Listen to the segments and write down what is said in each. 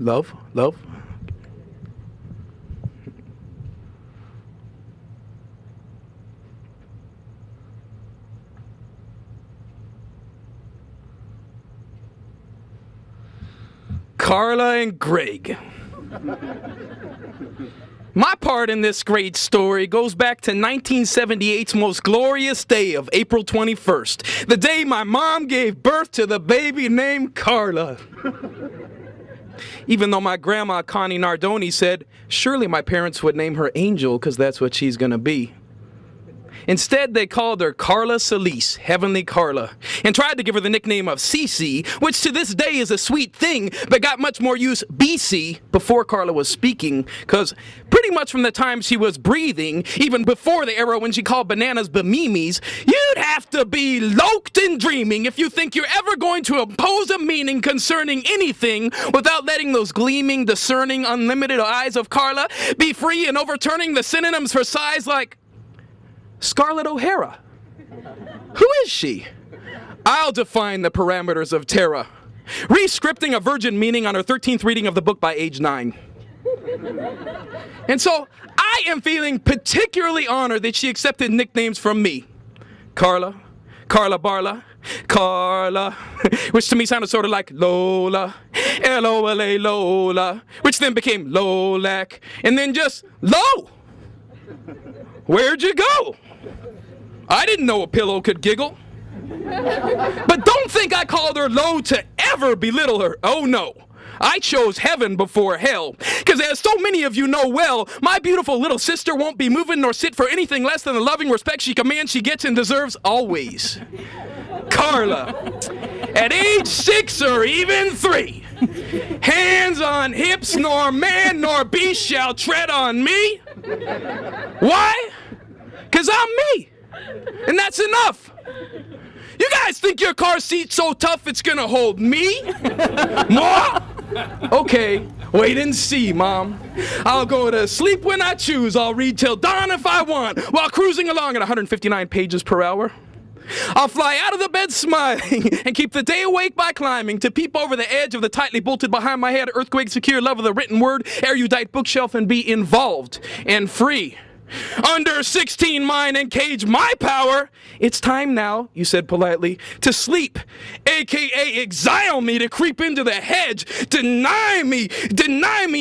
Love, love. Carla and Greg. My part in this great story goes back to 1978's most glorious day of April 21st, the day my mom gave birth to the baby named Carla. Even though my grandma, Connie Nardoni, said, surely my parents would name her Angel because that's what she's going to be. Instead, they called her Carla Celise, Heavenly Carla, and tried to give her the nickname of Cece, which to this day is a sweet thing, but got much more use BC, before Carla was speaking, because pretty much from the time she was breathing, even before the era when she called bananas bamimis, you'd have to be loked and dreaming if you think you're ever going to impose a meaning concerning anything without letting those gleaming, discerning, unlimited eyes of Carla be free and overturning the synonyms for size like Scarlett O'Hara. Who is she? I'll define the parameters of Terra, re-scripting a virgin meaning on her 13th reading of the book by age 9. And so I am feeling particularly honored that she accepted nicknames from me. Carla, Carla Barla, Carla, which to me sounded sort of like Lola, L-O-L-A Lola, which then became Lolac, and then just Lo. Where'd you go? I didn't know a pillow could giggle. But don't think I called her Lo to ever belittle her. Oh no. I chose heaven before hell. Because as so many of you know well, my beautiful little sister won't be moving nor sit for anything less than the loving respect she commands, she gets, and deserves always. Carla, at age 6 or even 3, hands on hips, nor man nor beast shall tread on me. Why? Because I'm me. And that's enough. You guys think your car seat's so tough it's gonna hold me? More? Okay, wait and see, Mom. I'll go to sleep when I choose. I'll read till dawn if I want, while cruising along at 159 pages per hour. I'll fly out of the bed smiling and keep the day awake by climbing to peep over the edge of the tightly bolted behind my head earthquake-secure love of the written word erudite bookshelf and be involved and free. Under 16 mine and cage my power. It's time now, you said politely, to sleep, aka exile me to creep into the hedge, deny me,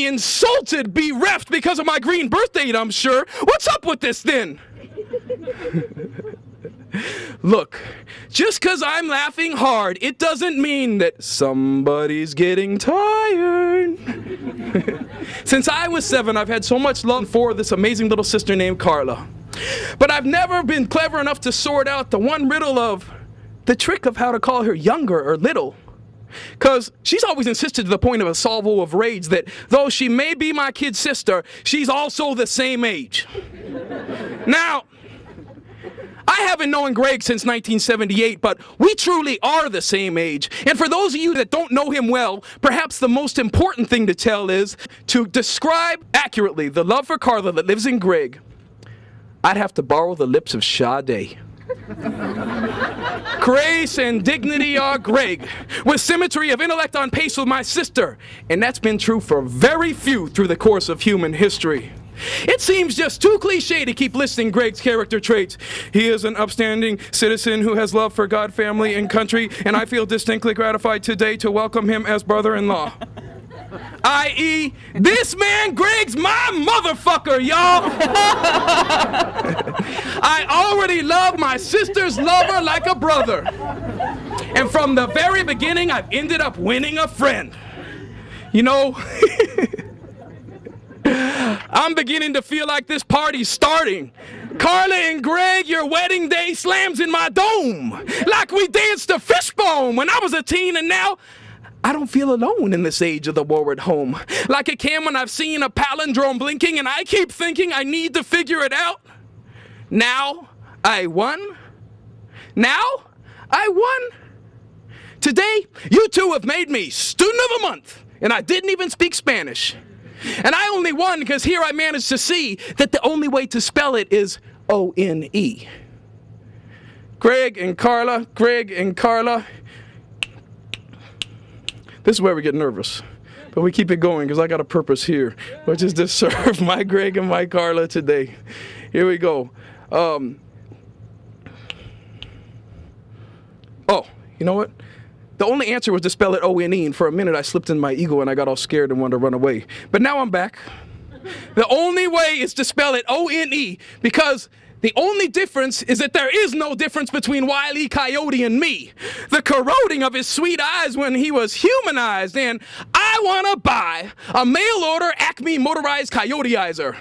insulted, bereft because of my green birth date, I'm sure. What's up with this then? Look, just because I'm laughing hard, it doesn't mean that somebody's getting tired. Since I was 7, I've had so much love for this amazing little sister named Carla. But I've never been clever enough to sort out the one riddle of the trick of how to call her younger or little. Because she's always insisted to the point of a salvo of rage that though she may be my kid sister, she's also the same age. Now, I haven't known Greg since 1978, but we truly are the same age. And for those of you that don't know him well, perhaps the most important thing to tell is to describe accurately the love for Carla that lives in Greg. I'd have to borrow the lips of Sade. Grace and dignity are Greg, with symmetry of intellect on pace with my sister. And that's been true for very few through the course of human history. It seems just too cliche to keep listing Greg's character traits. He is an upstanding citizen who has love for God, family, and country, and I feel distinctly gratified today to welcome him as brother-in-law. I.e., this man Greg's my motherfucker, y'all. I already love my sister's lover like a brother. And from the very beginning, I've ended up winning a friend. You know, I'm beginning to feel like this party's starting. Carla and Greg, your wedding day slams in my dome. Like we danced a fishbone when I was a teen, and now I don't feel alone in this age of the Warward home. Like it can when I've seen a palindrome blinking and I keep thinking I need to figure it out. Now I won. Now I won. Today, you two have made me Student of the Month, and I didn't even speak Spanish. And I only won because here I managed to see that the only way to spell it is O-N-E. Greg and Carla, Greg and Carla. This is where we get nervous. But we keep it going because I got a purpose here, which is to serve my Greg and my Carla today. Here we go. Oh, you know what? The only answer was to spell it O-N-E, and for a minute I slipped in my ego and I got all scared and wanted to run away. But now I'm back. The only way is to spell it O-N-E, because the only difference is that there is no difference between Wile E. Coyote and me. The corroding of his sweet eyes when he was humanized, and I want to buy a mail-order Acme motorized coyoteizer.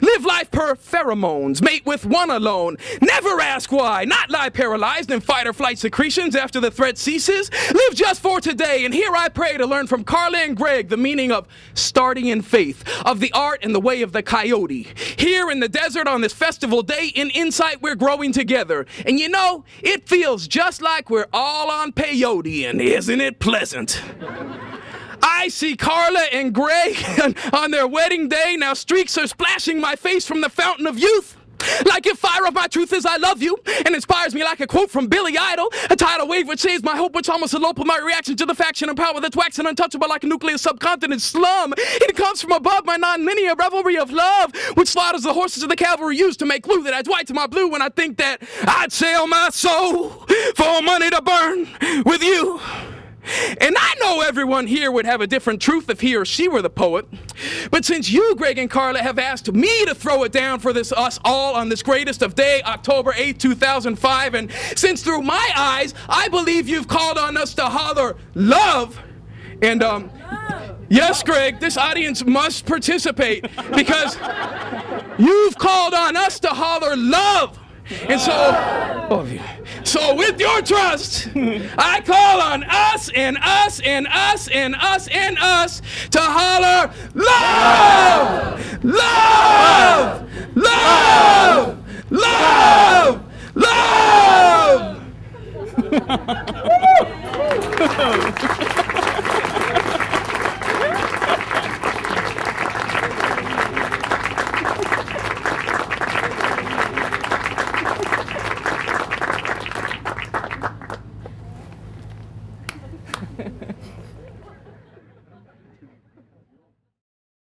Live life per pheromones, mate with one alone. Never ask why, not lie paralyzed in fight or flight secretions after the threat ceases. Live just for today, and here I pray to learn from Carla and Greg the meaning of starting in faith, of the art and the way of the coyote. Here in the desert on this festival day, in insight we're growing together. And you know, it feels just like we're all on peyote, and isn't it pleasant? I see Carla and Greg on their wedding day. Now streaks are splashing my face from the fountain of youth. Like if fire of my truth is I love you, and inspires me like a quote from Billy Idol, a tidal wave which saves my hope, which almost elope my reaction to the faction and power that's waxing untouchable like a nuclear subcontinent slum. It comes from above my non-linear revelry of love, which slaughters the horses of the cavalry used to make glue that adds white to my blue when I think that I'd sell my soul for money to burn with you. And I know everyone here would have a different truth if he or she were the poet. But since you, Greg and Carla, have asked me to throw it down for this us all on this greatest of day, October 8th, 2005, and since through my eyes, I believe you've called on us to holler love, and yes, Greg, this audience must participate because you've called on us to holler love. And so with your trust, I call on us and us and us and us and us to holler love, love, love, love, love.